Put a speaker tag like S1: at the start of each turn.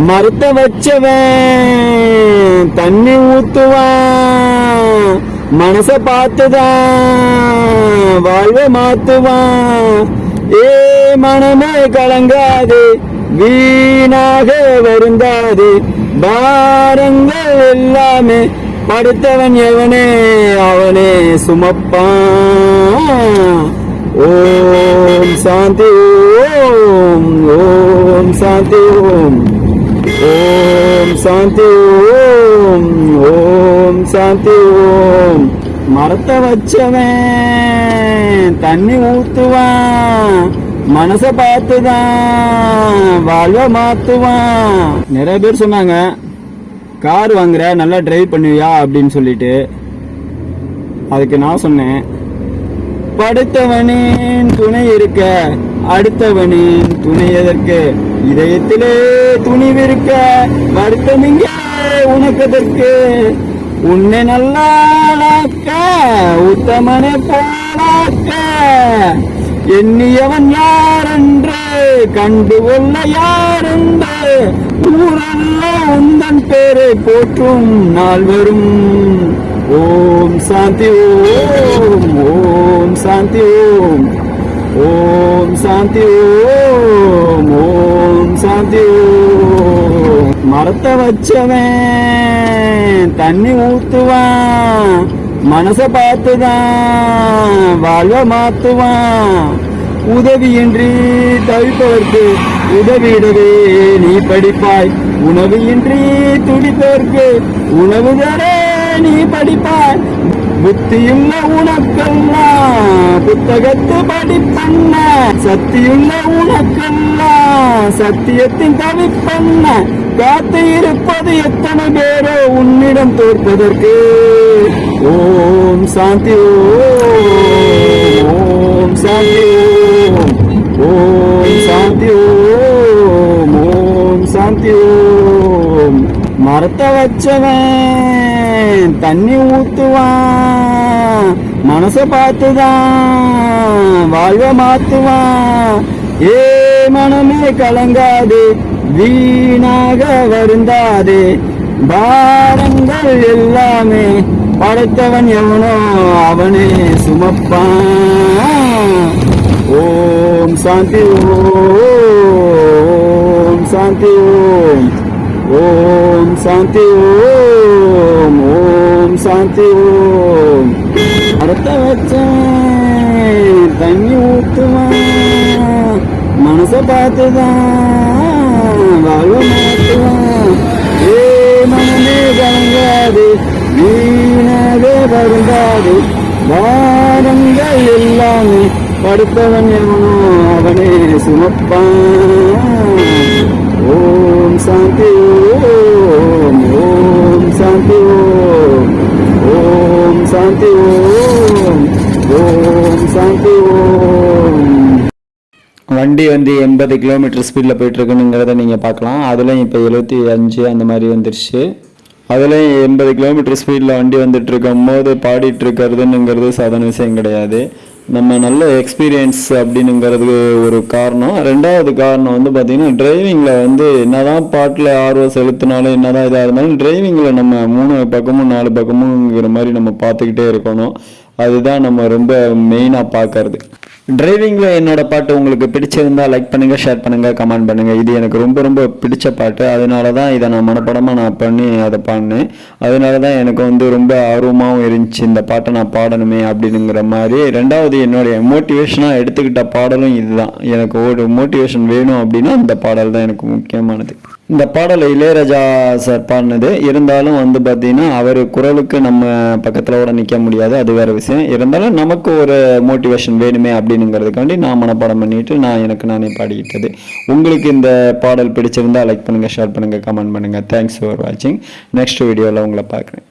S1: மறுத்த வச்சவன் தண்ணி ஊத்துவான், மனச பார்த்துதான் வாழ்வ மாத்துவான். ஏ மனமே கலங்காது, வீணாக வருந்தாது, பாரங்கள் எல்லாமே படுத்தவன் எவனே அவனே சுமப்பான். ஓம் சாந்தி ஓம், ஓம் சாந்தி ஓம், ஓம் சாந்தி ஓம், ஓம் சாந்தி ஓம். மரத்தை வச்சவன் தண்ணி ஊத்துவான், மனச பார்த்துதான் வாழ்வ மாத்துவான். நிறைய பேர் சொன்னாங்க கார் வாங்குற நல்லா டிரைவ் பண்ணுவியா அப்படின்னு சொல்லிட்டு. அதுக்கு நான் சொன்னேன், படுத்தவனின் துணை இருக்க அடுத்தவனின் துணை எதற்கு, இதயத்திலே துணிவிருக்க வருத்தமிங்க உனக்கதற்கு. உன்னை நல்லாக்க உத்தமனை போலாக்க, எண்ணியவன் யாரென்று கண்டு கொள்ள யாரென்று, ஊரல்ல உந்தன் பேரை போற்றும் நாள் வரும். ஓம் சாந்தி ஓம், ஓம் சாந்தி ஓம், ஓம் சாந்தி ஓம், ஓம் சாந்தி ஓம். மரத்தை வச்சவன் தண்ணி ஊத்துவான், மனச பார்த்துதான் வாழ்வ மாத்துவான். உதவியின்றி தவிப்பவர்க்கு உதவியிடவே நீ படிப்பாய், உணவின்றி துடிப்பவர்க்கு உணவு தர நீ படிப்பாய். புத்தியுள்ள உனக்கெல்லாம் புத்தகத்து படிப்பண்ண, சத்தியுள்ள உனக்கெல்லாம் சத்தியத்தின் தவிப்பண்ண. காத்து இருப்பது எத்தனை பேரோ உன்னிடம் தோற்பதற்கு. ஓம் சாந்தி ஓம், ஓம் சாந்தி ஓம், ஓம் சாந்தி ஓம், ஓம் சாந்தி ஓம். மரத்தை வச்சவன் தண்ணி ஊத்துவான், மனச பார்த்துதான் வாழ்வ மாத்துவான். ஏ மனமே கலங்காது, வீணாக வருந்தாதே, பாரங்கள் எல்லாமே படைத்தவன் எவனோ அவனே சுமப்பான். ஓம் சாந்தி ஓம், சாந்தி ஓம், ஓம் சாந்தி ஓம், ஓம் சாந்தி ஓம். அடுத்த வச்ச தண்ணி ஊத்துவான், மனச பார்த்துதான் வாழ்வ மாத்துவான். ஏ மனமே கலங்காது, வீணாக வருந்தாது, வாரங்கள் எல்லாமே படுத்தவன் எவனோ அவனே சுமப்பான். ஓம் சாந்தி ஓம், ஓம் சாந்தி ஓம், ஓம் சாந்தி ஓம், ஓம் சாந்தி ஓம். வண்டி 80 கிலோமீட்டர் ஸ்பீடில் போயிட்டுருக்குங்கிறத நீங்கள் பார்க்கலாம். அதுலேயும் இப்போ 75 அந்த மாதிரி வந்துருச்சு. அதுலேயும் 80 கிலோமீட்டர் ஸ்பீடில் வண்டி வந்துட்டு இருக்கும் போது பாடிட்டு இருக்கிறதுங்கிறது சாதாரண விஷயம் கிடையாது. நம்ம நல்ல எக்ஸ்பீரியன்ஸ் அப்படின்னுங்கிறது ஒரு காரணம். ரெண்டாவது காரணம் வந்து பார்த்திங்கன்னா, டிரைவிங்கில் வந்து என்னதான் பாட்டில் ஆர்வம் செலுத்தினாலும் என்னதான் இதாக இருந்தாலும் டிரைவிங்கில் நம்ம 3 பக்கமும் 4 பக்கமுங்கிற மாதிரி நம்ம பார்த்துக்கிட்டே இருக்கணும். அதுதான் நம்ம ரொம்ப மெயினாக பார்க்கறது. டிரைவிங்கில் என்னோட பாட்டு உங்களுக்கு பிடிச்சிருந்தா லைக் பண்ணுங்கள், ஷேர் பண்ணுங்கள், கமெண்ட் பண்ணுங்கள். இது எனக்கு ரொம்ப ரொம்ப பிடிச்ச பாட்டு. அதனால தான் இதை நான் மனப்படமாக நான் பண்ணி அதை பாடினேன். அதனால தான் எனக்கு வந்து ரொம்ப ஆர்வமாகவும் இருந்துச்சு இந்த பாட்டை நான் பாடணுமே அப்படின்னுங்கிற மாதிரி. ரெண்டாவது என்னுடைய மோட்டிவேஷனாக எடுத்துக்கிட்ட பாடலும் இதுதான். எனக்கு ஒரு மோட்டிவேஷன் வேணும் அப்படின்னா இந்த பாடல் தான் எனக்கு முக்கியமானது. இந்த பாடலை இளையராஜா சார் பாடினது. இருந்தாலும் வந்து பார்த்தீங்கன்னா அவர் குரலுக்கு நம்ம பக்கத்தில் கூட நிற்க முடியாது, அது வேறு விஷயம். இருந்தாலும் நமக்கு ஒரு மோட்டிவேஷன் வேணுமே அப்படின்னுங்கிறதுக்காண்டி நான் மனப்பாடம் பண்ணிட்டு நான் எனக்கு நானே பாடிக்கிட்டது. உங்களுக்கு இந்த பாடல் பிடிச்சிருந்தால் லைக் பண்ணுங்கள், ஷேர் பண்ணுங்கள், கமெண்ட் பண்ணுங்கள். தேங்க்ஸ் ஃபார் வாட்சிங். நெக்ஸ்ட் வீடியோவில் உங்களை பார்க்குறேன்.